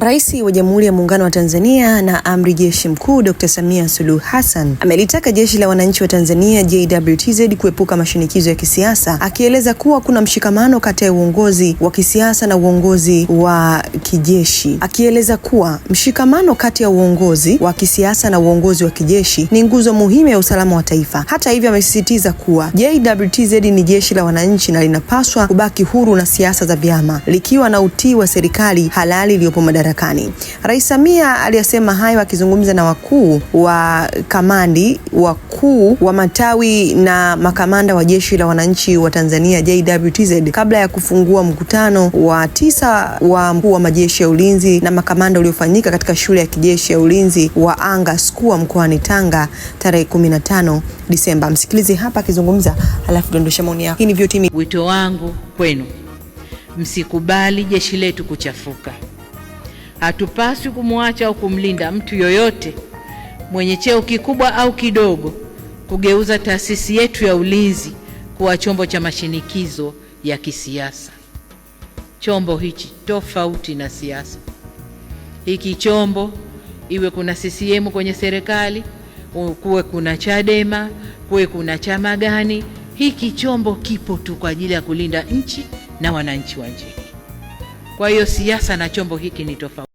Rais wa Jamhuri ya Muungano wa Tanzania na Amri Jeshi Mkuu Dr. Samia Suluhu Hassan amelitaka Jeshi la Wananchi wa Tanzania JWTZ kuepuka mashinikizo ya kisiasa, akieleza kuwa kuna mshikamano kati ya uongozi wa kisiasa na uongozi wa kijeshi. Akieleza kuwa mshikamano kati ya uongozi wa kisiasa na uongozi wa kijeshi ni nguzo muhimu ya usalama wa taifa. Hata hivyo, amesisitiza kuwa JWTZ ni jeshi la wananchi na linapaswa kubaki huru na siasa za vyama, likiwa na utii wa serikali halali iliyopo madarakani. Rais Samia aliyasema hayo akizungumza na wakuu wa kamandi, wakuu wa matawi na makamanda wa Jeshi la Wananchi wa Tanzania JWTZ kabla ya kufungua mkutano wa 9 wa mkuu wa majeshi ya ulinzi na makamanda uliofanyika katika shule ya kijeshi ya ulinzi wa anga SCUA mkoani Tanga tarehe 15 Disemba. Msikilize hapa akizungumza, alafu dondosha maoni yako. Hii ni VOTV. Wito wangu kwenu, msikubali jeshi letu kuchafuka. Hatupaswi kumwacha au kumlinda mtu yoyote mwenye cheo kikubwa au kidogo kugeuza taasisi yetu ya ulinzi kuwa chombo cha mashinikizo ya kisiasa. Chombo hichi tofauti na siasa. Hiki chombo, iwe kuna CCM kwenye serikali, kuwe kuna Chadema, kuwe kuna chama gani, hiki chombo kipo tu kwa ajili ya kulinda nchi na wananchi wa nchi. Kwa hiyo siasa na chombo hiki ni tofauti.